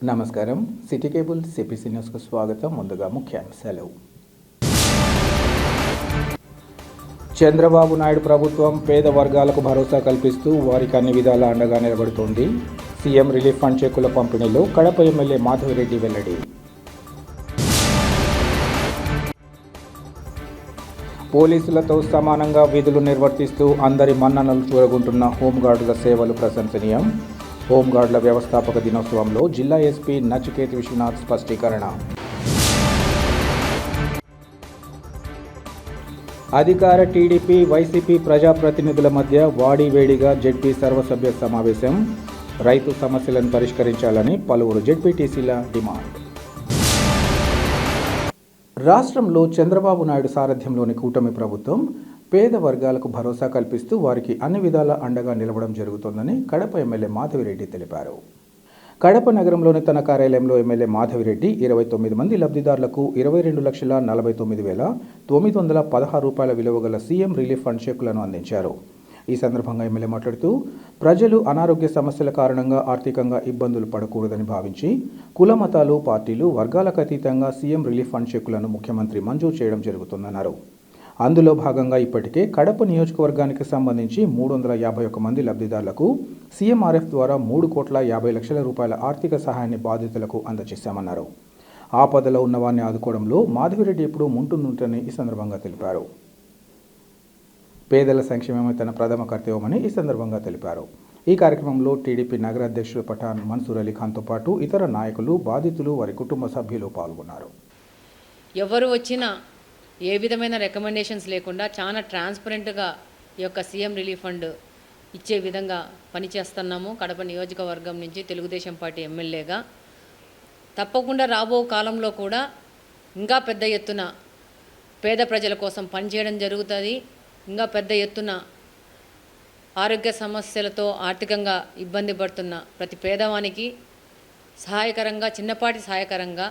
నమస్కారం. City cable CPC న్యూస్కు స్వాగతం. ముందుగా ముఖ్యాంశాలు. చంద్రబాబు నాయుడు ప్రభుత్వం పేద వర్గాలకు భరోసా కల్పిస్తూ వారికి అన్ని విధాలా అండగా నిలబడుతోంది. సీఎం రిలీఫ్ ఫండ్ చెక్కుల పంపిణీలో కడప ఎమ్మెల్యే మాధవిరెడ్డి వెల్లడి. పోలీసులతో సమానంగా విధులు నిర్వర్తిస్తూ అందరి మన్ననలు చూరగొంటున్న హోంగార్డుల సేవలు ప్రశంసనీయం. హోంగార్డుల వ్యవస్థాపక దినోత్సవంలో జిల్లా ఎస్పీ నచికేత్ విశ్వనాథ్ స్పష్టీకరణ. అధికార టీడీపీ వైసీపీ ప్రజాప్రతినిధుల మధ్య వాడివేడిగా జెడ్పీ సర్వసభ్య సమావేశం. రైతు సమస్యలను పరిష్కరించాలని పలువురు జెడ్పీటీసీల డిమాండ్. రాష్ట్రంలో చంద్రబాబు నాయుడు సారథ్యంలోని కూటమి ప్రభుత్వం పేద వర్గాలకు భరోసా కల్పిస్తూ వారికి అన్ని విధాల అండగా నిలవడం జరుగుతోందని కడప ఎమ్మెల్యే మాధవిరెడ్డి తెలిపారు. కడప నగరంలోని తన కార్యాలయంలో ఎమ్మెల్యే మాధవిరెడ్డి 29 మంది లబ్ధిదారులకు 22,49,916 రూపాయల విలువ గల సీఎం రిలీఫ్ ఫండ్ చెక్కులను అందించారు. ఈ సందర్భంగా ఎమ్మెల్యే మాట్లాడుతూ ప్రజలు అనారోగ్య సమస్యల కారణంగా ఆర్థికంగా ఇబ్బందులు పడకూడదని భావించి కుల మతాలు పార్టీలు వర్గాలకు అతీతంగా సీఎం రిలీఫ్ ఫండ్ చెక్కులను ముఖ్యమంత్రి మంజూరు చేయడం జరుగుతుందన్నారు. అందులో భాగంగా ఇప్పటికే కడప నియోజకవర్గానికి సంబంధించి 351 మంది లబ్ధిదారులకు సీఎంఆర్ఎఫ్ ద్వారా 3,50,00,000 రూపాయల ఆర్థిక సహాయాన్ని బాధితులకు అందజేశామన్నారు. ఆపదలో ఉన్న వారిని ఆదుకోవడంలో మాధవిరెడ్డి ఎప్పుడూ ముందుంటుందని ఈ సందర్భంగా తెలిపారు. పేదల సంక్షేమమే తన ప్రథమ కర్తవ్యమని ఈ సందర్భంగా తెలిపారు. ఈ కార్యక్రమంలో టీడీపీ నగర అధ్యక్షుడు పఠాన్ మన్సూర్ అలీ ఖాన్తో పాటు ఇతర నాయకులు, బాధితులు, వారి కుటుంబ సభ్యులు పాల్గొన్నారు. ఎవరు వచ్చినా ఏ విధమైన రికమెండేషన్స్ లేకుండా చాలా ట్రాన్స్పరెంట్గా ఈ యొక్క సీఎం రిలీఫ్ ఫండ్ ఇచ్చే విధంగా పనిచేస్తున్నాము. కడప నియోజకవర్గం నుంచి తెలుగుదేశం పార్టీ ఎమ్మెల్యేగా తప్పకుండా రాబో కాలంలో కూడా ఇంకా పెద్ద ఎత్తున పేద ప్రజల కోసం పనిచేయడం జరుగుతుంది. ఇంకా పెద్ద ఎత్తున ఆరోగ్య సమస్యలతో ఆర్థికంగా ఇబ్బంది పడుతున్న ప్రతి పేదవానికి సహాయకరంగా, చిన్నపాటి సహాయకరంగా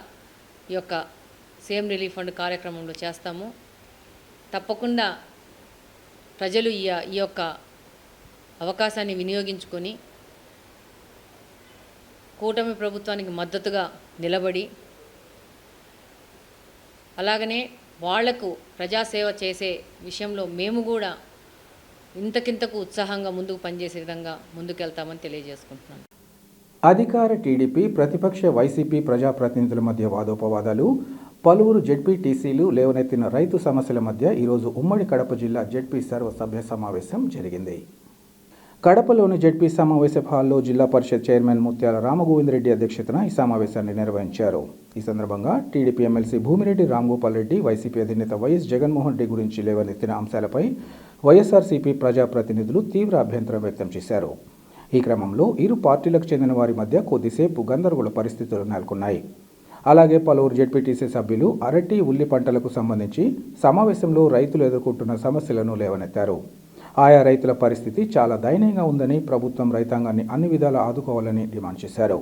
ఈ యొక్క సీఎం రిలీఫ్ ఫండ్ కార్యక్రమంలో చేస్తాము. తప్పకుండా ప్రజలు ఈ యొక్క అవకాశాన్ని వినియోగించుకొని కూటమి ప్రభుత్వానికి మద్దతుగా నిలబడి అలాగనే వాళ్లకు ప్రజాసేవ చేసే విషయంలో మేము కూడా ఇంతకింతకు ఉత్సాహంగా ముందుకు పనిచేసే విధంగా ముందుకెళ్తామని తెలియజేసుకుంటున్నాను. అధికార టీడీపీ, ప్రతిపక్ష వైసీపీ ప్రజాప్రతినిధుల మధ్య వాదోపవాదాలు, పలువురు జెడ్పీటీసీలు లేవనెత్తిన రైతు సమస్యల మధ్య ఈరోజు ఉమ్మడి కడప జిల్లా జెడ్పీ సర్వసభ్య సమావేశం జరిగింది. కడపలోని జెడ్పీ సమావేశ హాల్లో జిల్లా పరిషత్ చైర్మన్ ముత్యాల రామగోవిందరెడ్డి అధ్యక్షతన ఈ సమావేశాన్ని నిర్వహించారు. ఈ సందర్భంగా TDP MLC Bhumireddy Ramgopal Reddy, YCP అధినేత వైఎస్ జగన్మోహన్ రెడ్డి గురించి లేవనెత్తిన అంశాలపై వైఎస్ఆర్సీపీ ప్రజాప్రతినిధులు తీవ్ర అభ్యంతరం వ్యక్తం చేశారు. ఈ క్రమంలో ఇరు పార్టీలకు చెందిన వారి మధ్య కొద్దిసేపు గందరగోళ పరిస్థితులు నెలకొన్నాయి. అలాగే పలువురు జెడ్పీటీసీ సభ్యులు అరటి, ఉల్లి పంటలకు సంబంధించి సమావేశంలో రైతులు ఎదుర్కొంటున్న సమస్యలను లేవనెత్తారు. ఆయా రైతుల పరిస్థితి చాలా దయనీయంగా ఉందని, ప్రభుత్వం రైతాంగాన్ని అన్ని విధాలా ఆదుకోవాలని డిమాండ్ చేశారు.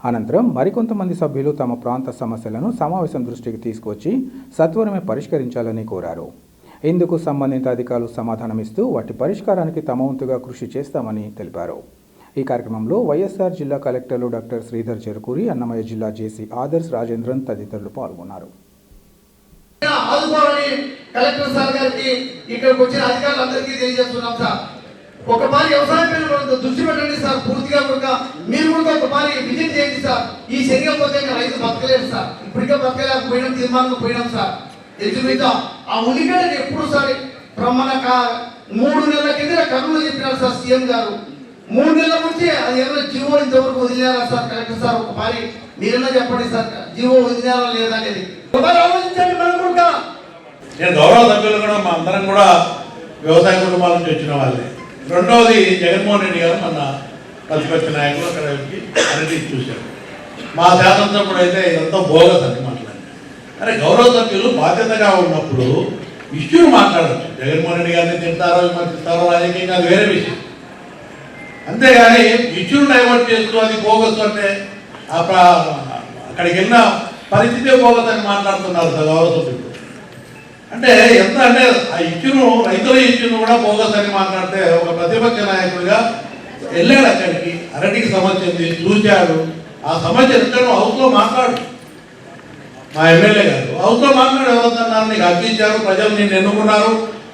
అనంతరం మరికొంతమంది సభ్యులు తమ ప్రాంత సమస్యలను సమావేశం దృష్టికి తీసుకొచ్చి సత్వరమే పరిష్కరించాలని కోరారు. ఇందుకు సంబంధిత అధికారులు సమాధానమిస్తూ వాటి పరిష్కారానికి తమ వంతుగా కృషి చేస్తామని తెలిపారు. ఈ కార్యక్రమంలో వైఎస్ఆర్ జిల్లా కలెక్టర్లు డాక్టర్ శ్రీధర్ చెరుకూరి, అన్నమయ్య జిల్లా జేసీ ఆదర్శ్ రాజేంద్రన్ తదితరులు పాల్గొన్నారు. కలెక్టర్ సార్ గారికి, ఇక్కడికి వచ్చిన అధికారులందరికీ తెలియజేస్తున్నాం సార్, ఒకసారి వ్యవసాయం మీద దృష్టి పెట్టండి సార్. పూర్తిగా కూడా మీరు కూడా ఒకసారి విజిట్ చేయండి సార్. ఈ చర్య పోతే రైతు బతకలేదు సార్. ఇప్పటికే బతకలేకపోయినాం, తీర్మానం పోయినాం సార్. ఎదురు మీద ఆ ఉల్లిగడ్డని ఎప్పుడు సార్ మన 3 నెలల కింద కర్నూలు చెప్పినారు సార్ సీఎం గారు. 3 నెలల నుంచి అది ఏమైనా జీవో ఇంతవరకు వదిలేరా సార్? కలెక్టర్ సార్ ఒకసారి మీరైనా చెప్పండి సార్, జీవో వదిలేరా లేదా అనేది ఒకసారి ఆలోచించండి. మనం కూడా నేను గౌరవ సభ్యులు కూడా మా అందరం కూడా వ్యవసాయ కుటుంబాల నుంచి వచ్చిన వాళ్ళే. రెండవది, జగన్మోహన్ రెడ్డి గారు మన ప్రతిపక్ష నాయకులు అక్కడ అరటి చూశారు. మా శాసనసభ్యుడు అయితే ఇదంతా బోగస్ అని మాట్లాడారు. అరే, గౌరవ సభ్యులు బాధ్యతగా ఉన్నప్పుడు ఇష్యూని మాట్లాడచ్చు. జగన్మోహన్ రెడ్డి గారిని తింటారో విమర్శిస్తారో రాజకీయంగా అది వేరే విషయం. అంతేగాని ఇష్యూని డైవర్ట్ చేస్తూ అది బోగస్ అంటే అక్కడికి వెళ్ళిన పరిస్థితే బోగస్ అని మాట్లాడుతున్నారు గౌరవ సభ్యులు. అంటే ఎంత అంటే ఆ ఇష్యూను, రైతుల ఇష్యూను కూడా బోగస్ అని మాట్లాడితే ఒక ప్రతిపక్ష నాయకుడిగా వెళ్ళాడు అక్కడికి, అరటికి సమస్య ఉంది, చూశాడు, ఆ సమస్య ఎందుకంటే హౌస్లో మాట్లాడు, మా ఎమ్మెల్యే గారు హౌస్లో మాట్లాడు, ఎవరన్నారు నీకు అర్పించారు, ప్రజలు నిన్ను ఎన్నుకున్నారు,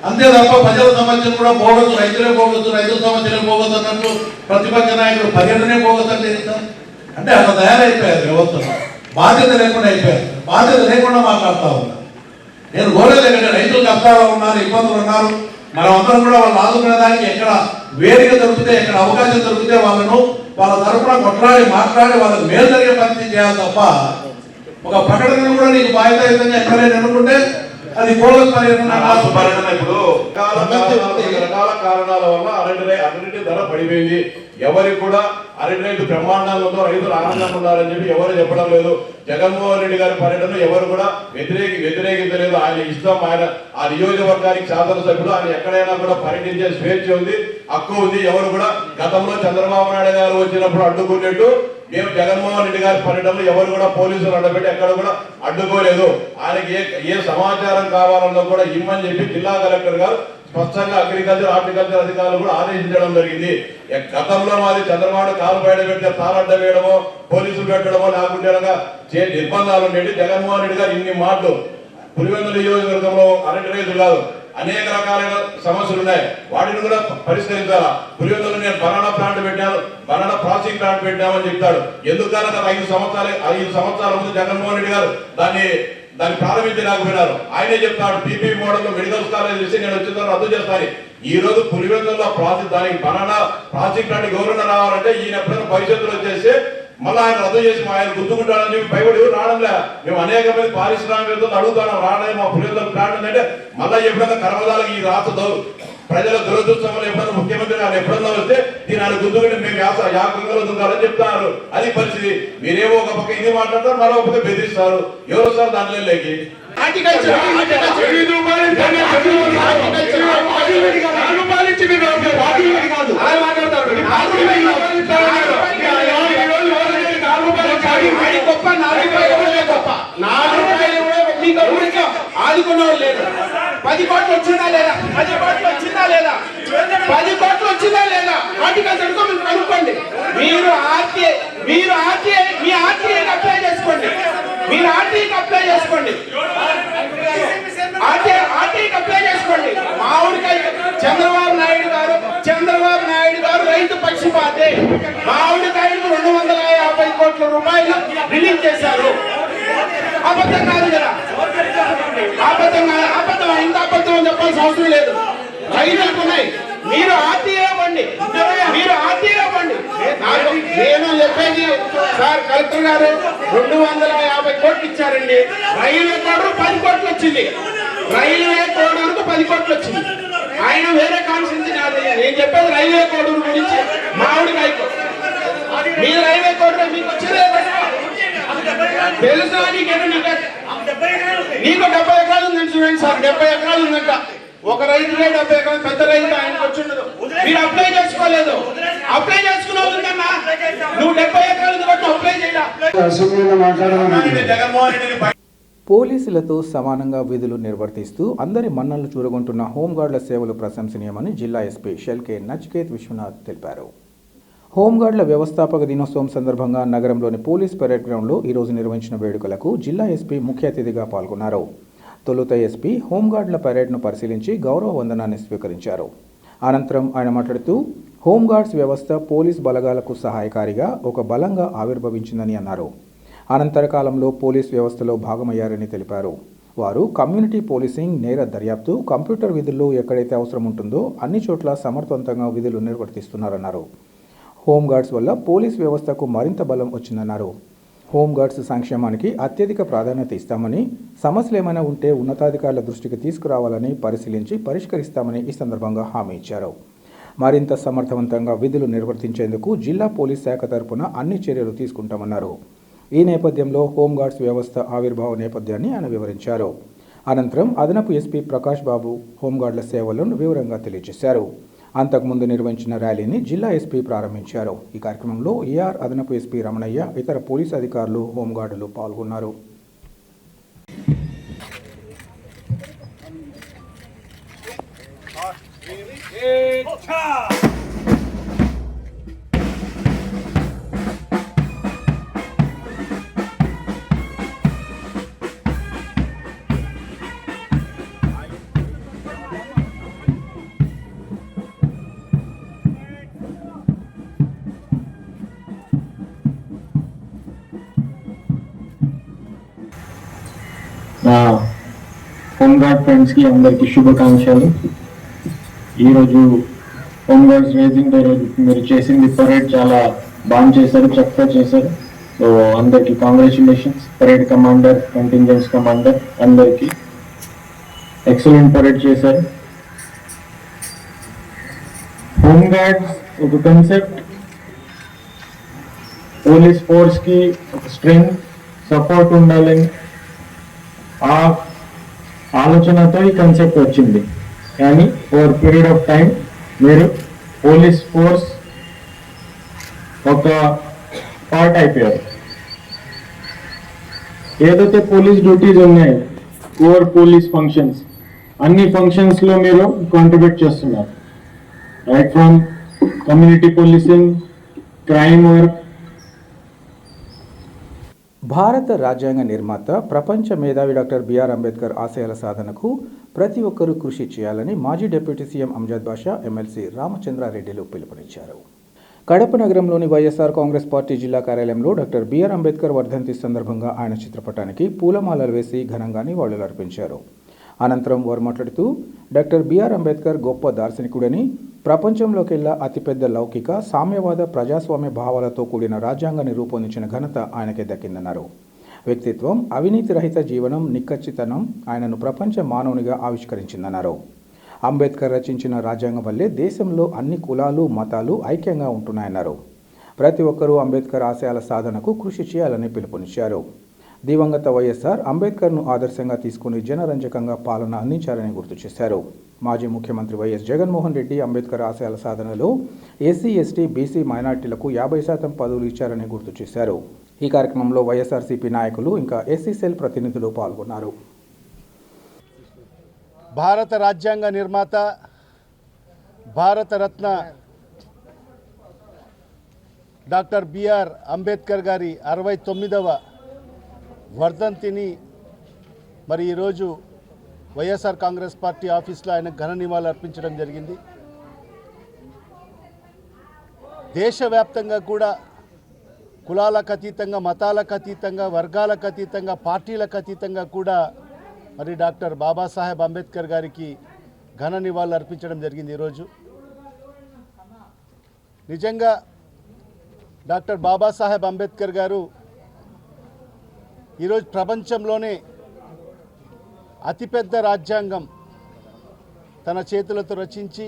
అంతే తప్ప ప్రజల సమస్యలు కూడా పోగొచ్చు, రైతులే పోగొచ్చు, రైతుల సమస్యలే పోగొచ్చు అన్నట్టు ప్రతిపక్ష నాయకులు పర్యటనే పోగొచ్చు అంటే అట్లా తయారైపోయారు వ్యవస్థలో, బాధ్యత లేకుండా అయిపోయారు, బాధ్యత లేకుండా మాట్లాడుతూ ఉన్నారు. నేను కోరేది ఏంటంటే రైతులు కష్టాలు ఉన్నారు, ఇబ్బందులు ఉన్నారు, మనం అందరం కూడా వాళ్ళు ఆదుకునేదానికి ఎక్కడ వేదిక దొరికితే, ఎక్కడ అవకాశం దొరికితే వాళ్ళ తరఫున కొట్లాడి మాట్లాడి వాళ్ళకి మేలు జరిగే పరిస్థితి చేయాలి తప్ప ఒక ప్రకటన కూడా నీకు బాధ్యతాయుతంగా ఎక్కడైనా అనుకుంటే అది బోగస్ పర్యటన. ఇప్పుడు రకరకాల కారణాల వల్ల అరటి ధర పడిపోయింది. ఎవరికి కూడా అరటి రైతు బ్రహ్మాండంగా ఉందో, రైతులు ఆనందంగా ఉన్నారని చెప్పి ఎవరు చెప్పడం లేదు. జగన్మోహన్ రెడ్డి గారి పర్యటన ఎవరు కూడా వ్యతిరేకించలేదు. ఆయన ఇష్టం, ఆయన ఆ నియోజకవర్గానికి శాసనసభ్యుడు, ఆయన ఎక్కడైనా కూడా పర్యటించే స్వేచ్ఛ ఉంది, హక్కు ఉంది. ఎవరు కూడా గతంలో చంద్రబాబు నాయుడు గారు వచ్చినప్పుడు అడ్డుకున్నట్టు మేము జగన్మోహన్ రెడ్డి గారి పర్యటనలో ఎవరు కూడా పోలీసులు అడ్డపెట్టి ఎక్కడ కూడా అడ్డుకోలేదు. ఆయనకి ఏ సమాచారం కావాలన్నా కూడా ఇమ్మని చెప్పి జిల్లా కలెక్టర్ గారు స్పష్టంగా అగ్రికల్చర్, హార్టికల్చర్ అధికారులు కూడా ఆదేశించడం జరిగింది. గతంలో మాది చంద్రబాబు కాలు బయట పెడితే తారడ్డ వేయడమో, పోలీసులు పెట్టడమో, లేకుంటే నిర్బంధాలు ఉండేవి. జగన్మోహన్ రెడ్డి గారు ఇన్ని మాటలు పులివెందుల నియోజకవర్గంలో అరటి రైతులు కాదు, అనేక రకాలైన సమస్యలు ఉన్నాయి, వాటిని కూడా పరిష్కరించాలా. పులివెందులో నేను బనానా ప్లాంట్ పెట్టాను, బనానా ప్రాసెసింగ్ ప్లాంట్ పెట్టామని చెప్తాడు. ఎందుకన్నా 5 సంవత్సరాల ముందు జగన్మోహన్ రెడ్డి గారు దాన్ని ప్రారంభించలేకపోయినారు. ఆయనే చెప్తాడు పీపీ మోడల్ మెడికల్ కాలేజ్ చేసి నేను వచ్చిన రద్దు చేస్తాను. ఈ రోజు పులివెందుల్లో దానికి బనానా ప్రాసెసింగ్ ప్లాంట్ గవర్నర్ రావాలంటే ఈయన ఎప్పుడైనా భవిష్యత్తులో వచ్చేసి మళ్ళీ ఆయన రద్దు చేసి ఆయన గుర్తుకుంటాడని చెప్పి భయపడి రావడంలే. మేము అనేక మంది పారిశ్రామికవేత్తలు అడుగుతాను, రావడం మా పులివెందుల ప్లాంట్ ఉందంటే మళ్ళీ ఎప్పుడైనా కర్మదాలకు ఈ రాష్ట్ర ప్రజల దురదృష్టం ఎప్పుడైనా ముఖ్యమంత్రి గారు ఎప్పుడన్నా వస్తే దీని ఆయన గుర్తుకుంటే మేము యాగంగా దుంకాలని చెప్తారు. అది పరిస్థితి. మీరేమో ఒక పక్క ఇది మాట్లాడతారు, మరో పక్క బెదిరిస్తారు. ఎవరు వస్తారు దాంట్లో లేకి ఆదుకున్నవాళ్ళు లేదు. 10 కోట్లు వచ్చిందా లేదా? 10 కోట్లు వచ్చిందా లేదా? 10 కోట్లు వచ్చిందా లేదా? హార్టికల్చర్ కనుక్కోండి. మీరు ఆర్టీఐకి అప్లై చేసుకోండి. మీరు ఆర్టీఐకి అప్లై చేసుకోండి. ఆర్టీఐకి అప్లై చేసుకోండి. మామిడికాయ చంద్రబాబు నాయుడు గారు రైతు పక్షపాతే. మామిడికాయలకు 250 కోట్ల రూపాయలు రిలీజ్ చేశారు. అబద్ధం కాదు కదా? అబద్ధం ఇంత అబద్ధం చెప్పాల్సిన అవసరం లేదు. రైతులకు ఉన్నాయి. మీరు ఆర్టీఐ ఇవ్వండి. నేను చెప్పేది సార్, కలెక్టర్ గారు 250 కోట్లు ఇచ్చారండి. రైల్వే కోడూరు 10 కోట్లు వచ్చింది. రైల్వే కోడూరుకు 10 కోట్లు వచ్చింది. ఆయన వేరే కాన్సెన్స్ కాదు. నేను చెప్పేది రైల్వే కోడూరు గురించి. మామిడికాయకు మీరు రైల్వే కోడూరు మీకు వచ్చేదే తెలుసా? నీకు 70 ఎకరాలు ఉందండి. చూడండి సార్, 70 ఎకరాలు ఉందంట. ఒక రైతులే 70 ఎకరాలు, పెద్ద రైతు ఆయనకు వచ్చిండదు. మీరు అప్లై చేసుకోలేదు. అప్లై చేసుకున్నావు ఉందన్నా, నువ్వు 70 ఎకరాలు బట్టి అప్లై చేయాలి. జగన్మోహన్ రెడ్డి పోలీసులతో సమానంగా విధులు నిర్వర్తిస్తూ అందరి మన్ననలు చూరగొంటున్న హోంగార్డుల సేవలు ప్రశంసనీయమని జిల్లా ఎస్పీ షెల్కే నచికేత్ విశ్వనాథ్ తెలిపారు. హోంగార్డుల వ్యవస్థాపక దినోత్సవం సందర్భంగా నగరంలోని పోలీస్ పరేడ్ గ్రౌండ్లో ఈరోజు నిర్వహించిన వేడుకలకు జిల్లా ఎస్పీ ముఖ్య అతిథిగా పాల్గొన్నారు. తొలుత ఎస్పీ హోంగార్డుల పరేడ్ను పరిశీలించి గౌరవ వందనాన్ని స్వీకరించారు. అనంతరం ఆయన మాట్లాడుతూ హోంగార్డ్స్ వ్యవస్థ పోలీస్ బలగాలకు సహాయకారిగా ఒక బలంగా ఆవిర్భవించిందని అన్నారు. అనంతర కాలంలో పోలీస్ వ్యవస్థలో భాగమయ్యారని తెలిపారు. వారు కమ్యూనిటీ పోలీసింగ్, నేర దర్యాప్తు, కంప్యూటర్ విధుల్లో ఎక్కడైతే అవసరం ఉంటుందో అన్ని చోట్ల సమర్థవంతంగా విధులు నిర్వర్తిస్తున్నారన్నారు. హోంగార్డ్స్ వల్ల పోలీస్ వ్యవస్థకు మరింత బలం వచ్చిందన్నారు. హోంగార్డ్స్ సంక్షేమానికి అత్యధిక ప్రాధాన్యత ఇస్తామని, సమస్యలు ఏమైనా ఉంటే ఉన్నతాధికారుల దృష్టికి తీసుకురావాలని పరిశీలించి పరిష్కరిస్తామని ఈ సందర్భంగా హామీ ఇచ్చారు. మరింత సమర్థవంతంగా విధులు నిర్వర్తించేందుకు జిల్లా పోలీస్ శాఖ తరపున అన్ని చర్యలు తీసుకుంటామన్నారు. ఈ నేపథ్యంలో హోంగార్డ్స్ వ్యవస్థ ఆవిర్భావ నేపథ్యాన్ని ఆయన వివరించారు. అనంతరం అదనపు ఎస్పీ ప్రకాష్ బాబు హోంగార్డుల సేవలను వివరంగా తెలియజేశారు. అంతకుముందు నిర్వహించిన ర్యాలీని జిల్లా ఎస్పీ ప్రారంభించారు. ఈ కార్యక్రమంలో ఏఆర్ అదనపు ఎస్పీ రమణయ్య, ఇతర పోలీస్ అధికారులు, హోంగార్డులు పాల్గొన్నారు. నా హోంగార్డ్ ఫ్రెండ్స్కి అందరికీ శుభాకాంక్షలు. ఈరోజు హోంగార్డ్స్ రేజింగ్ డే రోజు మీరు చేసింది పరేడ్ చాలా బాగా చేశారు, చక్కగా చేశారు. సో అందరికీ కాంగ్రాచులేషన్స్. పరేడ్ కమాండర్, కంటింజెన్స్ కమాండర్ అందరికీ ఎక్సలెంట్ పరేడ్ చేశారు. హోంగార్డ్స్ ఒక కాన్సెప్ట్, పోలీస్ ఫోర్స్ కి ఒక స్ట్రెంగ్త్, సపోర్ట్ ఉండాలని ఆ ఆలోచనతో ఈ కాన్సెప్ట్ వచ్చింది. కానీ ఓవర్ పీరియడ్ ఆఫ్ టైం మీరు పోలీస్ ఫోర్స్ ఒక పార్ట్ అయిపోయారు. ఏదైతే పోలీస్ డ్యూటీస్ ఉన్నాయి, కోర్ పోలీస్ ఫంక్షన్స్, అన్ని ఫంక్షన్స్ లో మీరు కాంట్రిబ్యూట్ చేస్తున్నారు. Right from community policing, crime work. భారత రాజ్యాంగ నిర్మాత, ప్రపంచ మేధావి డాక్టర్ బిఆర్ అంబేద్కర్ ఆశయాల సాధనకు ప్రతి ఒక్కరూ కృషి చేయాలని మాజీ డిప్యూటీ సీఎం అంజద్ బాషా, ఎమ్మెల్సీ రామచంద్రారెడ్డిలు పిలుపునిచ్చారు. కడప నగరంలోని వైఎస్ఆర్ కాంగ్రెస్ పార్టీ జిల్లా కార్యాలయంలో డాక్టర్ బిఆర్ అంబేద్కర్ వర్ధంతి సందర్భంగా ఆయన చిత్రపటానికి పూలమాలలు వేసి ఘనంగా నివాళులర్పించారు. అనంతరం వారు మాట్లాడుతూ డాక్టర్ బిఆర్ అంబేద్కర్ గొప్ప దార్శనికుడని, ప్రపంచంలోకెల్లా అతిపెద్ద లౌకిక, సామ్యవాద, ప్రజాస్వామ్య భావాలతో కూడిన రాజ్యాంగాన్ని రూపొందించిన ఘనత ఆయనకే దక్కిందన్నారు. వ్యక్తిత్వం, అవినీతి రహిత జీవనం, నిక్కచ్చితనం ఆయనను ప్రపంచ మానవునిగా ఆవిష్కరించిందన్నారు. అంబేద్కర్ రచించిన రాజ్యాంగం వల్లే దేశంలో అన్ని కులాలు, మతాలు ఐక్యంగా ఉంటున్నాయన్నారు. ప్రతి ఒక్కరూ అంబేద్కర్ ఆశయాల సాధనకు కృషి చేయాలని పిలుపునిచ్చారు. దివంగత వైఎస్ఆర్ అంబేద్కర్ను ఆదర్శంగా తీసుకుని జనరంజకంగా పాలన అందించారని గుర్తు చేశారు. మాజీ ముఖ్యమంత్రి వైఎస్ జగన్మోహన్ రెడ్డి అంబేద్కర్ ఆశయాల సాధనలో ఎస్సీ, ఎస్టీ, బీసీ, మైనార్టీలకు 50% పదవులు ఇచ్చారని గుర్తు చేశారు. ఈ కార్యక్రమంలో వైఎస్ఆర్సీపీ నాయకులు ఇంకా ఎస్సీ సెల్ ప్రతినిధులు పాల్గొన్నారు. భారత రాజ్యాంగ నిర్మాత, భారతరత్న డాక్టర్ బిఆర్ అంబేద్కర్ గారి 69వ వర్ధంతిని మరి ఈరోజు వైఎస్ఆర్ కాంగ్రెస్ పార్టీ ఆఫీస్లో ఆయన ఘన నివాళులు అర్పించడం జరిగింది. దేశవ్యాప్తంగా కూడా కులాలకు అతీతంగా, మతాలకు అతీతంగా, వర్గాలకు అతీతంగా, పార్టీలకు అతీతంగా కూడా మరి డాక్టర్ బాబాసాహెబ్ అంబేద్కర్ గారికి ఘన నివాళులు అర్పించడం జరిగింది. ఈరోజు నిజంగా డాక్టర్ బాబాసాహెబ్ అంబేద్కర్ గారు ఈరోజు ప్రపంచంలోనే అతిపెద్ద రాజ్యాంగం తన చేతులతో రచించి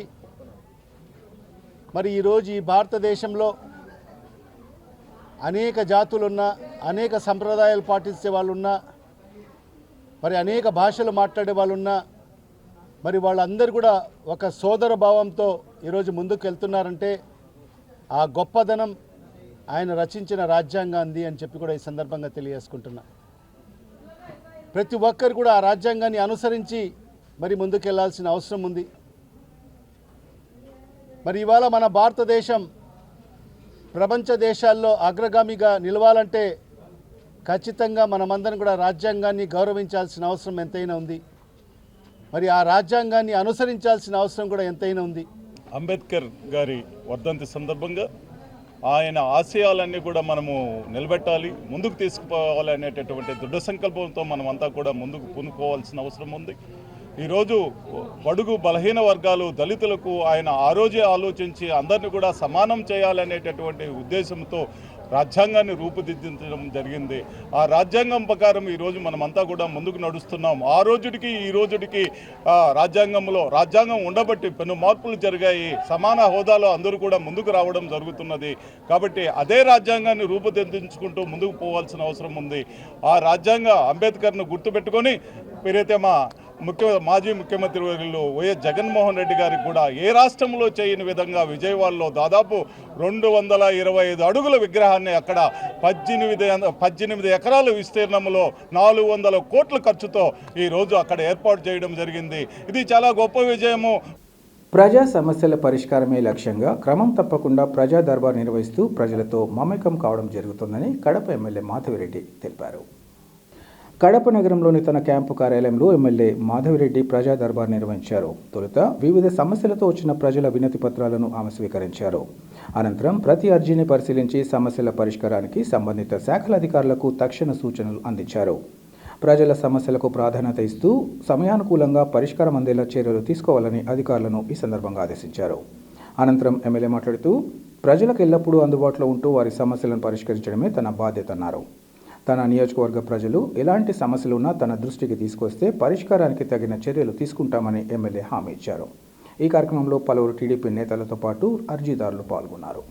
మరి ఈరోజు ఈ భారతదేశంలో అనేక జాతులున్నా, అనేక సంప్రదాయాలు పాటించే వాళ్ళున్నా, మరి అనేక భాషలు మాట్లాడే వాళ్ళున్నా, మరి వాళ్ళందరూ కూడా ఒక సోదర భావంతో ఈరోజు ముందుకు వెళ్తున్నారంటే ఆ గొప్పదనం ఆయన రచించిన రాజ్యాంగాన్ని అని చెప్పి కూడా ఈ సందర్భంగా తెలియజేసుకుంటున్నా. ప్రతి ఒక్కరు కూడా ఆ రాజ్యాంగాన్ని అనుసరించి మరి ముందుకెళ్లాల్సిన అవసరం ఉంది. మరి ఇవాళ మన భారతదేశం ప్రపంచ దేశాల్లో అగ్రగామిగా నిలవాలంటే ఖచ్చితంగా మనమందరం కూడా రాజ్యాంగాన్ని గౌరవించాల్సిన అవసరం ఎంతైనా ఉంది. మరి ఆ రాజ్యాంగాన్ని అనుసరించాల్సిన అవసరం కూడా ఎంతైనా ఉంది. అంబేద్కర్ గారి వర్ధంతి సందర్భంగా ఆయన ఆశయాలన్నీ కూడా మనము నిలబెట్టాలి, ముందుకు తీసుకుపోవాలి అనేటటువంటి దృఢ సంకల్పంతో మనమంతా కూడా ముందుకు పూనుకోవాల్సిన అవసరం ఉంది. ఈరోజు బడుగు బలహీన వర్గాలు, దళితులకు ఆయన ఆ రోజే ఆలోచించి అందరినీ కూడా సమానం చేయాలనేటటువంటి ఉద్దేశంతో రాజ్యాంగాన్ని రూపుదిద్దించడం జరిగింది. ఆ రాజ్యాంగం ప్రకారం ఈరోజు మనమంతా కూడా ముందుకు నడుస్తున్నాం. ఆ రోజుడికి ఈ రోజుడికి రాజ్యాంగం ఉండబట్టి పెను మార్పులు జరిగాయి. సమాన హోదాలో అందరూ కూడా ముందుకు రావడం జరుగుతున్నది. కాబట్టి అదే రాజ్యాంగాన్ని రూపుదిద్దించుకుంటూ ముందుకు పోవాల్సిన అవసరం ఉంది. ఆ రాజ్యాంగ అంబేద్కర్ను గుర్తుపెట్టుకొని మీరైతే మాజీ ముఖ్యమంత్రి వర్యులు వైఎస్ జగన్మోహన్ రెడ్డి గారికి కూడా ఏ రాష్ట్రంలో చేయని విధంగా విజయవాడలో దాదాపు 225 అడుగుల విగ్రహాన్ని అక్కడ 18 ఎకరాల విస్తీర్ణంలో 400 కోట్ల ఖర్చుతో ఈరోజు అక్కడ ఏర్పాటు చేయడం జరిగింది. ఇది చాలా గొప్ప విజయము. ప్రజా సమస్యల పరిష్కారమే లక్ష్యంగా క్రమం తప్పకుండా ప్రజా దర్బార్ నిర్వహిస్తూ ప్రజలతో మమేకం కావడం జరుగుతుందని కడప ఎమ్మెల్యే మాధవిరెడ్డి తెలిపారు. కడప నగరంలోని తన క్యాంపు కార్యాలయంలో ఎమ్మెల్యే మాధవిరెడ్డి ప్రజా దర్బార్ నిర్వహించారు. తొలుత వివిధ సమస్యలతో వచ్చిన ప్రజల వినతి పత్రాలను ఆమె స్వీకరించారు. అనంతరం ప్రతి అర్జీని పరిశీలించి సమస్యల పరిష్కారానికి సంబంధిత శాఖల అధికారులకు తక్షణ సూచనలు అందించారు. ప్రజల సమస్యలకు ప్రాధాన్యత ఇస్తూ సమయానుకూలంగా పరిష్కారం అందేలా చర్యలు తీసుకోవాలని అధికారులను ఈ సందర్భంగా ఆదేశించారు. అనంతరం ఎమ్మెల్యే మాట్లాడుతూ ప్రజలకు ఎల్లప్పుడూ అందుబాటులో ఉంటూ వారి సమస్యలను పరిష్కరించడమే తన బాధ్యత అన్నారు. తన నియోజకవర్గ ప్రజలు ఎలాంటి సమస్యలు ఉన్నా తన దృష్టికి తీసుకొస్తే పరిష్కారానికి తగిన చర్యలు తీసుకుంటామని ఎమ్మెల్యే హామీ ఇచ్చారు. ఈ కార్యక్రమంలో పలువురు టీడీపీ నేతలతో పాటు అర్జీదారులు పాల్గొన్నారు.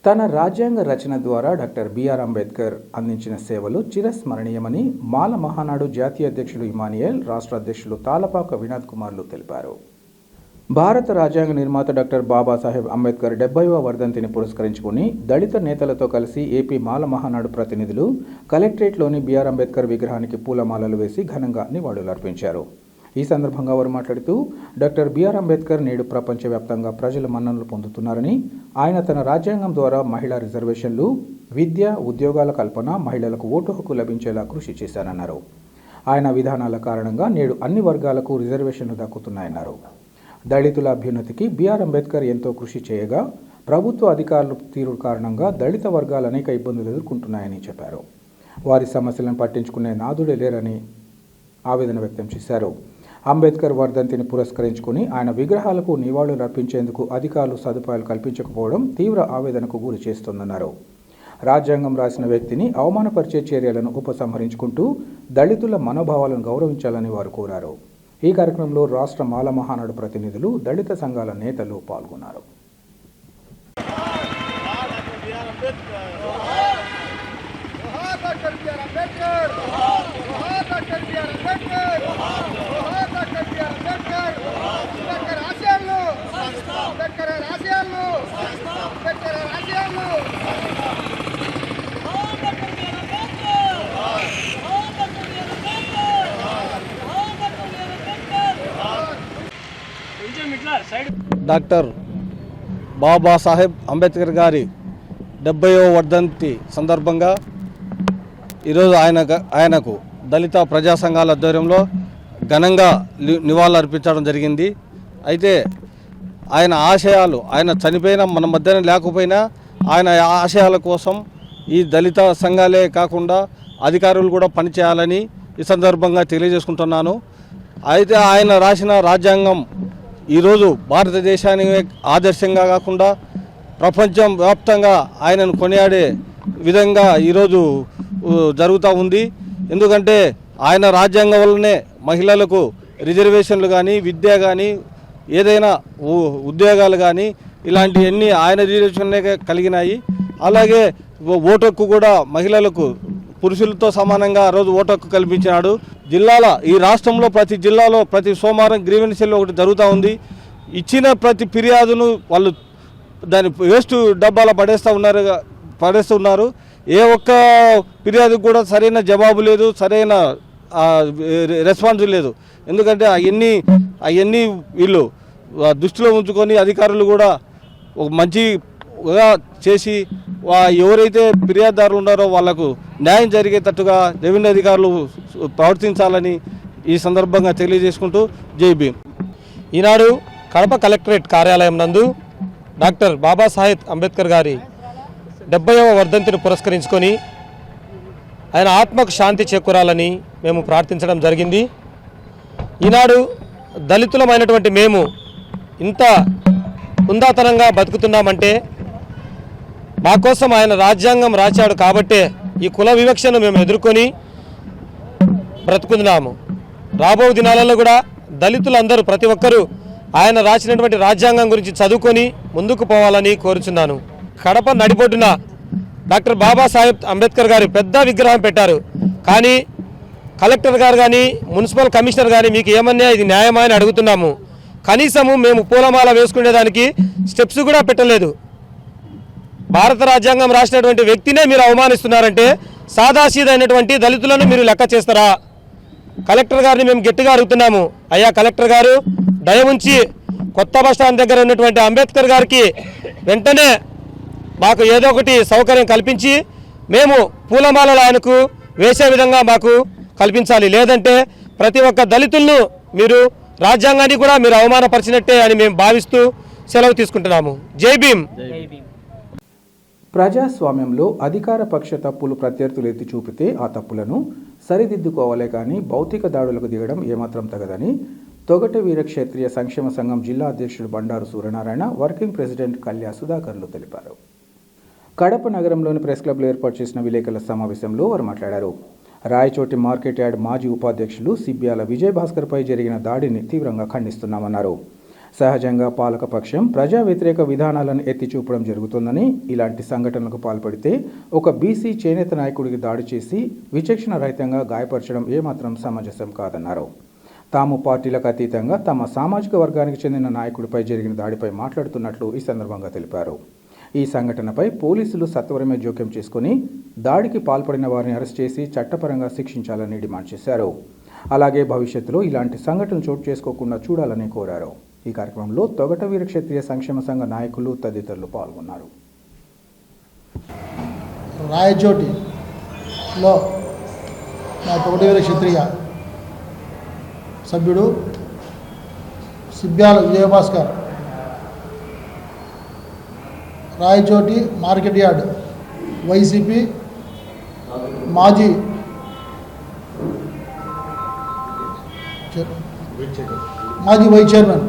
తన రాజ్యాంగ రచన ద్వారా డాక్టర్ బిఆర్ అంబేద్కర్ అందించిన సేవలు చిరస్మరణీయమని మాల మహానాడు జాతీయ అధ్యక్షులు ఇమానియల్, రాష్ట్ర అధ్యక్షులు తాళపాక వినోద్ కుమార్లు తెలిపారు. భారత రాజ్యాంగ నిర్మాత డాక్టర్ బాబాసాహెబ్ అంబేద్కర్ 70వ వర్ధంతిని పురస్కరించుకుని దళిత నేతలతో కలిసి ఏపీ మాల మహానాడు ప్రతినిధులు కలెక్టరేట్లోని బిఆర్ అంబేద్కర్ విగ్రహానికి పూలమాలలు వేసి ఘనంగా నివాళులర్పించారు. ఈ సందర్భంగా వారు మాట్లాడుతూ డాక్టర్ బిఆర్ అంబేద్కర్ నేడు ప్రపంచవ్యాప్తంగా ప్రజల మన్ననలు పొందుతున్నారని, ఆయన తన రాజ్యాంగం ద్వారా మహిళా రిజర్వేషన్లు, విద్య, ఉద్యోగాల కల్పన, మహిళలకు ఓటు హక్కు లభించేలా కృషి చేశారన్నారు. ఆయన విధానాల కారణంగా నేడు అన్ని వర్గాలకు రిజర్వేషన్లు దక్కుతున్నాయన్నారు. దళితుల అభ్యున్నతికి బిఆర్ అంబేద్కర్ ఎంతో కృషి చేయగా ప్రభుత్వ అధికారుల తీరు కారణంగా దళిత వర్గాలు అనేక ఇబ్బందులు ఎదుర్కొంటున్నాయని చెప్పారు. వారి సమస్యలను పట్టించుకునే నాదుడే లేరని ఆవేదన వ్యక్తం చేశారు. అంబేద్కర్ వర్ధంతిని పురస్కరించుకుని ఆయన విగ్రహాలకు నివాళులు అర్పించేందుకు అధికారులు సదుపాయాలు కల్పించకపోవడం తీవ్ర ఆవేదనకు గురి చేస్తోందన్నారు. రాజ్యాంగం రాసిన వ్యక్తిని అవమానపరిచే చర్యలను ఉపసంహరించుకుంటూ దళితుల మనోభావాలను గౌరవించాలని వారు కోరారు. ఈ కార్యక్రమంలో రాష్ట్ర మాల మహానాడు ప్రతినిధులు, దళిత సంఘాల నేతలు పాల్గొన్నారు. డాక్టర్ బాబాసాహెబ్ అంబేద్కర్ గారి 70వ వర్ధంతి సందర్భంగా ఈరోజు ఆయనకు దళిత ప్రజా సంఘాల ఆధ్వర్యంలో ఘనంగా నివాళులు అర్పించడం జరిగింది. అయితే ఆయన ఆశయాలు, ఆయన చనిపోయినా మన మధ్యన లేకపోయినా ఆయన ఆశయాల కోసం ఈ దళిత సంఘాలే కాకుండా అధికారులు కూడా పనిచేయాలని ఈ సందర్భంగా తెలియజేసుకుంటున్నాను. అయితే ఆయన రాసిన రాజ్యాంగం ఈరోజు భారతదేశానికి ఆదర్శంగా కాకుండా ప్రపంచం వ్యాప్తంగా ఆయనను కొనియాడే విధంగా ఈరోజు జరుగుతూ ఉంది. ఎందుకంటే ఆయన రాజ్యాంగం వల్లనే మహిళలకు రిజర్వేషన్లు కానీ, విద్య కానీ, ఏదైనా ఉద్యోగాలు కానీ ఇలాంటివన్నీ ఆయన రిజర్వేషన్లే కలిగినాయి. అలాగే ఓటు హక్కు కూడా మహిళలకు పురుషులతో సమానంగా ఆ రోజు ఓటు హక్కు కల్పించినాడు. ఈ రాష్ట్రంలో ప్రతి జిల్లాలో ప్రతి సోమవారం గ్రీవెన్స్ సెల్ ఒకటి జరుగుతూ ఉంది. ఇచ్చిన ప్రతి ఫిర్యాదును వాళ్ళు దాని వేస్ట్ డబ్బాలో పడేస్తున్నారు. ఏ ఒక్క ఫిర్యాదుకు కూడా సరైన జవాబు లేదు, సరైన రెస్పాన్స్ లేదు. ఎందుకంటే అవన్నీ వీళ్ళు దృష్టిలో ఉంచుకొని అధికారులు కూడా ఒక మంచిగా చేసి ఎవరైతే ఫిర్యాదుదారులు ఉన్నారో వాళ్లకు న్యాయం జరిగేటట్టుగా రెవెన్యూ అధికారులు ప్రవర్తించాలని ఈ సందర్భంగా తెలియజేసుకుంటూ జై భీమ్. ఈనాడు కడప కలెక్టరేట్ కార్యాలయం నందు డాక్టర్ బాబాసాహెబ్ అంబేద్కర్ గారి 70వ వర్ధంతిని పురస్కరించుకొని ఆయన ఆత్మకు శాంతి చేకూరాలని మేము ప్రార్థించడం జరిగింది. ఈనాడు దళితులమైనటువంటి మేము ఇంత హుందాతనంగా బతుకుతున్నామంటే మా కోసం ఆయన రాజ్యాంగం రాశాడు కాబట్టే ఈ కుల వివక్షను మేము ఎదుర్కొని బ్రతుకుతున్నాము. రాబో దినాలలో కూడా దళితులందరూ ప్రతి ఒక్కరూ ఆయన రాసినటువంటి రాజ్యాంగం గురించి చదువుకొని ముందుకు పోవాలని కోరుచున్నాను. కడప నడిబొడ్డున డాక్టర్ బాబాసాహెబ్ అంబేద్కర్ గారి పెద్ద విగ్రహం పెట్టారు. కానీ కలెక్టర్ గారు కానీ మున్సిపల్ కమిషనర్ కానీ మీకు ఏమన్నా ఇది న్యాయమా అని అడుగుతున్నాము. కనీసము మేము పూలమాల వేసుకునేదానికి స్టెప్స్ కూడా పెట్టలేదు. భారత రాజ్యాంగం రాసినటువంటి వ్యక్తినే మీరు అవమానిస్తున్నారంటే సాదాసీదైనటువంటి దళితులను మీరు లెక్క చేస్తారా? కలెక్టర్ గారిని మేము గట్టిగా అడుగుతున్నాము. అయ్యా కలెక్టర్ గారు, దయ ఉంచి కొత్త బస్టాండ్ దగ్గర ఉన్నటువంటి అంబేద్కర్ గారికి వెంటనే మాకు ఏదో ఒకటి సౌకర్యం కల్పించి మేము పూలమాలలు ఆయనకు వేసే విధంగా మాకు కల్పించాలి. లేదంటే ప్రతి ఒక్క దళితులను మీరు రాజ్యాంగాన్ని కూడా మీరు అవమానపరిచినట్టే అని మేము భావిస్తూ సెలవు తీసుకుంటున్నాము. జై భీమ్. ప్రజాస్వామ్యంలో అధికార పక్ష తప్పులు ప్రత్యర్థులు ఎత్తి చూపితే ఆ తప్పులను సరిదిద్దుకోవాలే కానీ భౌతిక దాడులకు దిగడం ఏమాత్రం తగదని తొగట వీర క్షత్రియ సంక్షేమ సంఘం జిల్లా అధ్యక్షుడు బండారు సూర్యనారాయణ, వర్కింగ్ ప్రెసిడెంట్ కళ్యా సుధాకర్లు తెలిపారు. కడప నగరంలోని ప్రెస్ క్లబ్లో ఏర్పాటు చేసిన విలేకరుల సమావేశంలో వారు మాట్లాడారు. రాయచోటి మార్కెట్ యార్డ్ మాజీ ఉపాధ్యక్షులు సిబ్యాల విజయభాస్కర్పై జరిగిన దాడిని తీవ్రంగా ఖండిస్తున్నామన్నారు. సహజంగా పాలకపక్షం ప్రజా వ్యతిరేక విధానాలను ఎత్తి చూపడం జరుగుతుందని, ఇలాంటి సంఘటనలకు పాల్పడితే ఒక బీసీ చేనేత నాయకుడికి దాడి చేసి విచక్షణ రహితంగా గాయపరచడం ఏమాత్రం సమంజసం కాదన్నారు. తాము పార్టీలకు అతీతంగా తమ సామాజిక వర్గానికి చెందిన నాయకుడిపై జరిగిన దాడిపై మాట్లాడుతున్నట్లు ఈ సందర్భంగా తెలిపారు. ఈ సంఘటనపై పోలీసులు సత్వరమే జోక్యం చేసుకుని దాడికి పాల్పడిన వారిని అరెస్ట్ చేసి చట్టపరంగా శిక్షించాలని డిమాండ్ చేశారు. అలాగే భవిష్యత్తులో ఇలాంటి సంఘటనలు చోటు చేసుకోకుండా చూడాలని కోరారు. ఈ కార్యక్రమంలో తొగట వీర క్షత్రియ సంక్షేమ సంఘ నాయకులు తదితరులు పాల్గొన్నారు. రాయచోటిలో మా తొగట వీర క్షత్రియ సభ్యుడు Sibyala Vijayabhaskar Rayachoti market yard YCP మాజీ వైస్ చైర్మన్,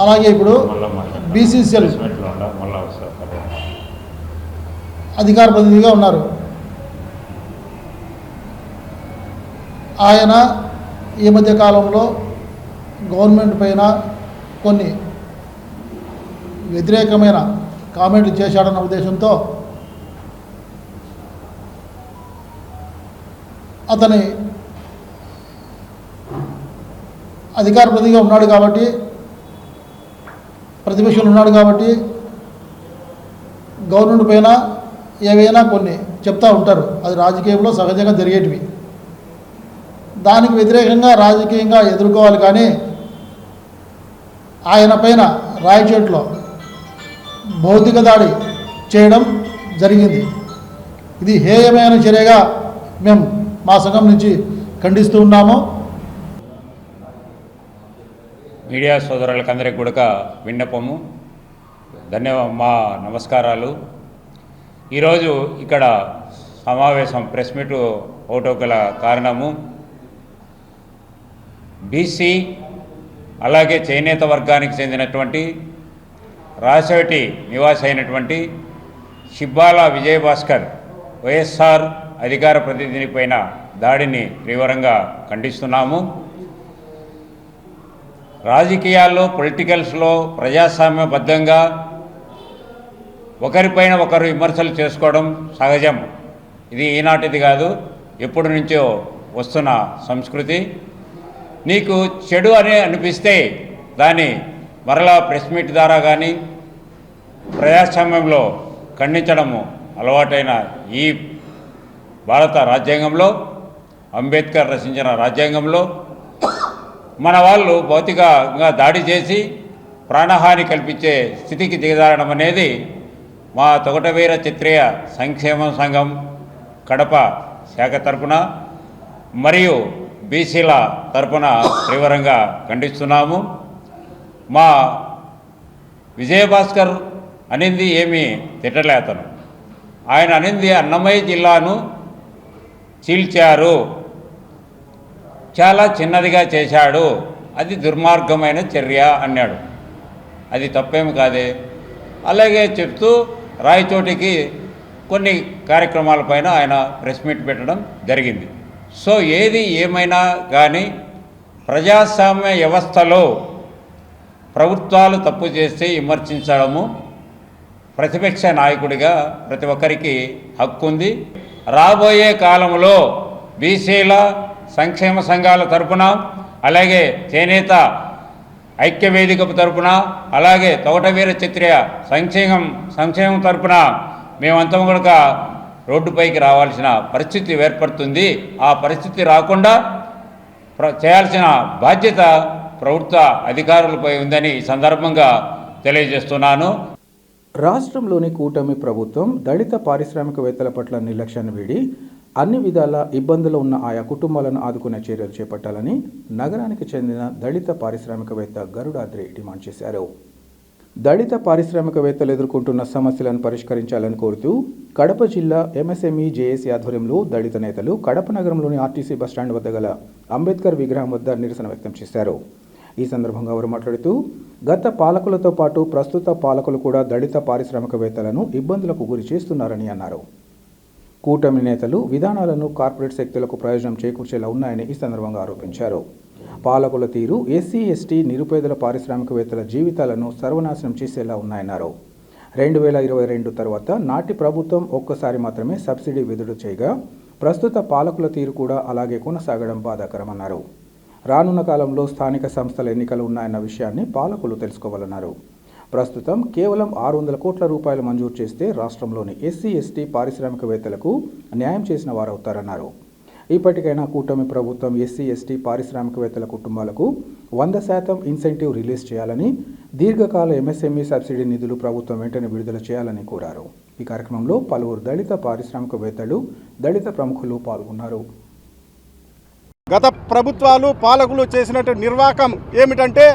అలాగే ఇప్పుడు బీసీసీఎల్ అధికార ప్రతినిధిగా ఉన్నారు. ఆయన ఈ మధ్య కాలంలో గవర్నమెంట్ పైన కొన్ని వ్యతిరేకమైన కామెంట్లు చేశాడన్న ఉద్దేశంతో అతని అధికార ప్రతినిధిగా ఉన్నాడు కాబట్టి, ప్రతిపక్షంలో ఉన్నాడు కాబట్టి గవర్నమెంట్ పైన ఏవైనా కొన్ని చెప్తూ ఉంటారు. అది రాజకీయంలో సహజంగా జరిగేటివి. దానికి వ్యతిరేకంగా రాజకీయంగా ఎదుర్కోవాలి. కానీ ఆయన పైన రాయచోటిలో భౌతిక దాడి చేయడం జరిగింది. ఇది హేయమైన చర్యగా మేము మా సంఘం నుంచి ఖండిస్తూ ఉన్నాము. మీడియా సోదరులకందరికీ కూడా విన్నపము, మా నమస్కారాలు. ఈరోజు ఇక్కడ సమావేశం ప్రెస్ మీట్ ఒకటో గల కారణము, బీసీ అలాగే చేనేత వర్గానికి చెందినటువంటి రాయచోటి నివాసి అయినటువంటి సిబ్బాల విజయభాస్కర్ వైఎస్ఆర్ అధికార ప్రతినిధి పైన దాడిని తీవ్రంగా ఖండిస్తున్నాము. రాజకీయాల్లో పొలిటికల్స్లో ప్రజాస్వామ్యబద్ధంగా ఒకరిపైన ఒకరు విమర్శలు చేసుకోవడం సహజం. ఇది ఈనాటిది కాదు, ఎప్పటి నుంచో వస్తున్న సంస్కృతి. నీకు చెడు అని అనిపిస్తే దాన్ని మరలా ప్రెస్ మీట్ ద్వారా కానీ ప్రజాస్వామ్యంలో ఖండించడము అలవాటైన ఈ భారత రాజ్యాంగంలో, అంబేద్కర్ రచించిన రాజ్యాంగంలో మన వాళ్ళు భౌతికంగా దాడి చేసి ప్రాణహాని కల్పించే స్థితికి దిగజారడం అనేది మా తొగట వీర క్షత్రియ సంక్షేమ సంఘం కడప శాఖ తరపున మరియు బీసీల తరపున తీవ్రంగా ఖండిస్తున్నాము. మా విజయభాస్కర్ అనింది ఏమీ తిట్టలే. ఆయన అనింది అన్నమయ్య జిల్లాను చీల్చారు, చాలా చిన్నదిగా చేశాడు, అది దుర్మార్గమైన చర్య అన్నాడు. అది తప్పేమి కాదే. అలాగే చెప్తూ రాయచోటికి కొన్ని కార్యక్రమాలపైన ఆయన ప్రెస్ మీట్ పెట్టడం జరిగింది. సో ఏది ఏమైనా కానీ ప్రజాస్వామ్య వ్యవస్థలో ప్రభుత్వాలు తప్పు చేస్తే విమర్శించడము ప్రతిపక్ష నాయకుడిగా ప్రతి ఒక్కరికి హక్కు ఉంది. రాబోయే కాలంలో బీసీల సంక్షేమ సంఘాల తరపున, అలాగే చేనేత ఐక్యవేదిక తరపున, అలాగే తొగట వీర క్షత్రియ సంక్షేమం తరపున మేమంతా కూడా రోడ్డుపైకి రావాల్సిన పరిస్థితి ఏర్పడుతుంది. ఆ పరిస్థితి రాకుండా చేయాల్సిన బాధ్యత ప్రభుత్వ అధికారులపై ఉందని ఈ సందర్భంగా తెలియజేస్తున్నాను. రాష్ట్రంలోని కూటమి ప్రభుత్వం దళిత పారిశ్రామికవేత్తల పట్ల నిర్లక్ష్యాన్ని వీడి అన్ని విధాల ఇబ్బందులు ఉన్న ఆయా కుటుంబాలను ఆదుకునే చర్యలు చేపట్టాలని నగరానికి చెందిన దళిత పారిశ్రామికవేత్త గరుడాద్రి డిమాండ్ చేశారు. దళిత పారిశ్రామికవేత్తలు ఎదుర్కొంటున్న సమస్యలను పరిష్కరించాలని కోరుతూ కడప జిల్లా ఎంఎస్ఎంఈ జేఏసీ ఆధ్వర్యంలో దళిత నేతలు కడప నగరంలోని ఆర్టీసీ బస్టాండ్ వద్ద గల అంబేద్కర్ విగ్రహం వద్ద నిరసన వ్యక్తం చేశారు. ఈ సందర్భంగా వారు మాట్లాడుతూ గత పాలకులతో పాటు ప్రస్తుత పాలకులు కూడా దళిత పారిశ్రామికవేత్తలను ఇబ్బందులకు గురి చేస్తున్నారని అన్నారు. కూటమి నేతలు విధానాలను కార్పొరేట్ శక్తులకు ప్రయోజనం చేకూర్చేలా ఉన్నాయని ఈ సందర్భంగా ఆరోపించారు. పాలకుల తీరు ఎస్సీ ఎస్టీ నిరుపేదల పారిశ్రామికవేత్తల జీవితాలను సర్వనాశనం చేసేలా ఉన్నాయన్నారు. 2022 తర్వాత నాటి ప్రభుత్వం ఒక్కసారి మాత్రమే సబ్సిడీ విడుదల చేయగా ప్రస్తుత పాలకుల తీరు కూడా అలాగే కొనసాగడం బాధాకరమన్నారు. రానున్న కాలంలో స్థానిక సంస్థల ఎన్నికలు ఉన్నాయన్న విషయాన్ని పాలకులు తెలుసుకోవాలన్నారు. ప్రస్తుతం కేవలం 600 కోట్ల రూపాయలు మంజూరు చేస్తే రాష్ట్రంలోని ఎస్సీ ఎస్టీ పారిశ్రామికవేత్తలకు న్యాయం చేసిన వారవుతారన్నారు. ఇప్పటికైనా కూటమి ప్రభుత్వం ఎస్సీ ఎస్టీ పారిశ్రామికవేత్తల కుటుంబాలకు 100% ఇన్సెంటివ్ రిలీజ్ చేయాలని, దీర్ఘకాల ఎంఎస్ఎంఈ సబ్సిడీ నిధులు ప్రభుత్వం వెంటనే విడుదల చేయాలని కోరారు. ఈ కార్యక్రమంలో పలువురు దళిత పారిశ్రామికవేత్తలు, దళిత ప్రముఖులు పాల్గొన్నారు. గత ప్రభుత్వాలు పాలకులు చేసినట్టు నిర్వాకం ఏమిటంటే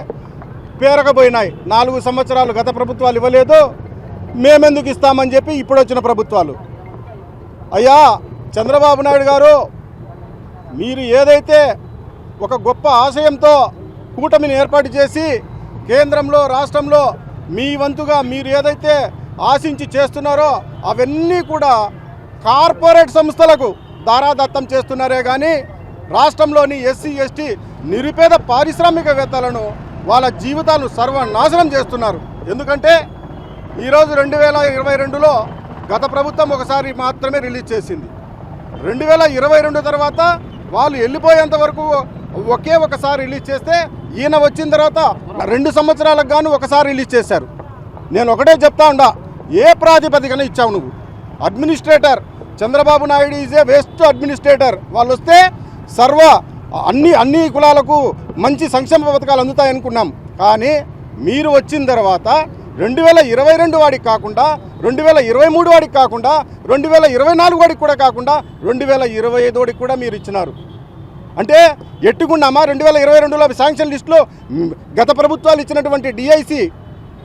పేరకపోయినాయి. 4 సంవత్సరాలు గత ప్రభుత్వాలు ఇవ్వలేదు, మేమెందుకు ఇస్తామని చెప్పి ఇప్పుడు వచ్చిన ప్రభుత్వాలు. అయ్యా చంద్రబాబు నాయుడు గారు, మీరు ఏదైతే ఒక గొప్ప ఆశయంతో కూటమిని ఏర్పాటు చేసి కేంద్రంలో రాష్ట్రంలో మీ వంతుగా మీరు ఏదైతే ఆశించి చేస్తున్నారో అవన్నీ కూడా కార్పొరేట్ సంస్థలకు దారాదత్తం చేస్తున్నారే కానీ రాష్ట్రంలోని ఎస్సీ ఎస్టీ నిరుపేద పారిశ్రామికవేత్తలను వాళ్ళ జీవితాలను సర్వనాశనం చేస్తున్నారు. ఎందుకంటే ఈరోజు 2022లో గత ప్రభుత్వం ఒకసారి మాత్రమే రిలీజ్ చేసింది. 2022 తర్వాత వాళ్ళు వెళ్ళిపోయేంత వరకు ఒకసారి రిలీజ్ చేస్తే ఈయన వచ్చిన తర్వాత 2 సంవత్సరాలకు గాను ఒకసారి రిలీజ్ చేశారు. నేను ఒకటే చెప్తా ఉండా, ఏ ప్రాతిపదికన ఇచ్చావు నువ్వు? Administrator Chandrababu Naidu is a waste administrator. వాళ్ళు వస్తే అన్ని కులాలకు మంచి సంక్షేమ పథకాలు అందుతాయనుకున్నాం. కానీ మీరు వచ్చిన తర్వాత 2022 వాడికి కాకుండా 2023 వాడికి కాకుండా 2024 వాడికి కూడా కాకుండా 2025 వాడికి కూడా మీరు ఇచ్చినారు. అంటే ఎట్టుకున్నామా? 2022లో శాంక్షన్ లిస్టులో గత ప్రభుత్వాలు ఇచ్చినటువంటి డిఐసి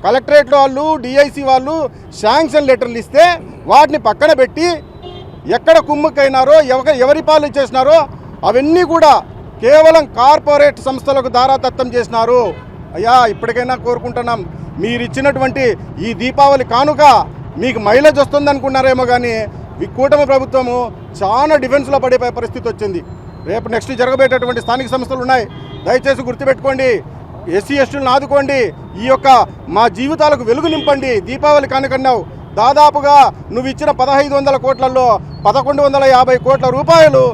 కలెక్టరేట్ వాళ్ళు డిఐసి వాళ్ళు శాంక్షన్ లెటర్లు ఇస్తే వాటిని పక్కన పెట్టి ఎక్కడ కుమ్ముకైనారో ఎవరి పాలన చేసినారో అవన్నీ కూడా కేవలం కార్పొరేట్ సంస్థలకు దారాదత్తం చేసినారు. అయ్యా ఇప్పటికైనా కోరుకుంటున్నాం, మీరు ఇచ్చినటువంటి ఈ దీపావళి కానుక మీకు మైలేజ్ వస్తుందనుకున్నారేమో కానీ కూటమి ప్రభుత్వము చాలా డిఫెన్స్లో పడే పరిస్థితి వచ్చింది. రేపు నెక్స్ట్ జరగబోయేటటువంటి స్థానిక సంస్థలు ఉన్నాయి. దయచేసి గుర్తుపెట్టుకోండి, ఎస్సీ ఎస్టీలను ఆదుకోండి, ఈ యొక్క మా జీవితాలకు వెలుగు నింపండి. దీపావళి కానుకన్నావు, దాదాపుగా నువ్వు ఇచ్చిన 1500 కోట్లలో 1150 కోట్ల రూపాయలు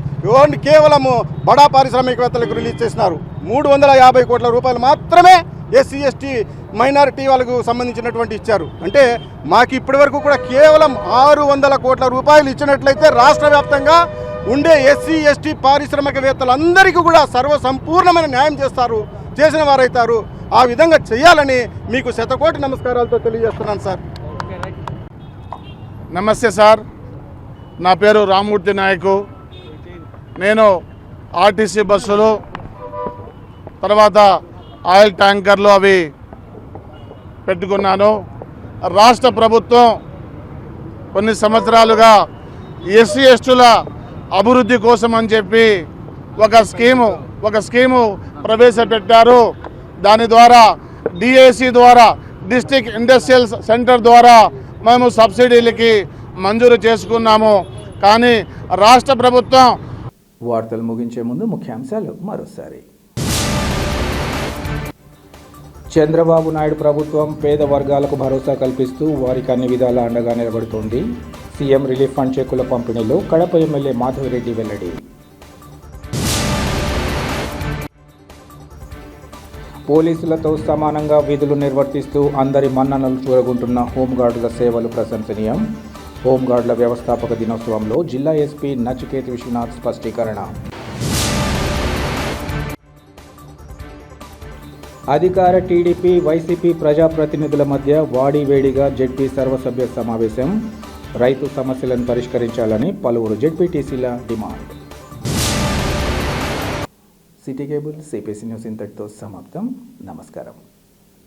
కేవలము బడా పారిశ్రామికవేత్తలకు రిలీజ్ చేసినారు. 350 కోట్ల రూపాయలు మాత్రమే ఎస్సీ ఎస్టీ మైనారిటీ వాళ్ళకు సంబంధించినటువంటి ఇచ్చారు. అంటే మాకు ఇప్పటి వరకు కూడా కేవలం 600 కోట్ల రూపాయలు ఇచ్చినట్లయితే రాష్ట్ర వ్యాప్తంగా ఉండే ఎస్సీ ఎస్టీ పారిశ్రామికవేత్తలందరికీ కూడా సంపూర్ణమైన న్యాయం చేసిన వారైతారు. ఆ విధంగా చేయాలని మీకు శతకోటి నమస్కారాలతో తెలియజేస్తున్నాను సార్. నమస్తే సార్, నా పేరు రామ్మూర్తి నాయకు. నేను ఆర్టీసీ బస్సులు, తర్వాత ఆయిల్ ట్యాంకర్లు అవి పెట్టుకున్నాను. రాష్ట్ర ప్రభుత్వం కొన్ని సంవత్సరాలుగా ఎస్సీ ఎస్టీల అభివృద్ధి కోసం అని చెప్పి ఒక స్కీము ప్రవేశపెట్టారు. దాని ద్వారా డిఏసి ద్వారా డిస్ట్రిక్ట్ ఇండస్ట్రియల్ సెంటర్ ద్వారా మేము సబ్సిడీలకి మంజూరు చేసుకున్నాము. కానీ రాష్ట్ర ప్రభుత్వం. వార్తలు ముగించే ముందు ముఖ్యాంశాలు మరోసారి. చంద్రబాబు నాయుడు ప్రభుత్వం పేద వర్గాలకు భరోసా కల్పిస్తూ వారికి అన్ని విధాలా అండగా నిలబడుతోంది. సీఎం రిలీఫ్ ఫండ్ చెక్కుల పంపిణీలో కడప ఎమ్మెల్యే మాధవిరెడ్డి వెల్లడి. పోలీసులతో సమానంగా విధులు నిర్వర్తిస్తూ అందరి మన్ననలు చూరగొంటున్న హోంగార్డుల సేవలు ప్రశంసనీయం. హోంగార్డుల వ్యవస్థాపక దినోత్సవంలో జిల్లా ఎస్పీ నచికేత్ విశ్వనాథ్ స్పష్టీకరణ. అధికార టీడీపీ వైసీపీ ప్రజాప్రతినిధుల మధ్య వాడివేడిగా జెడ్పీ సర్వసభ్య సమావేశం. రైతు సమస్యలను పరిష్కరించాలని పలువురు జెడ్పీటీసీల demand. City cable CPC news ఇంతటితో సమాప్తం. నమస్కారం.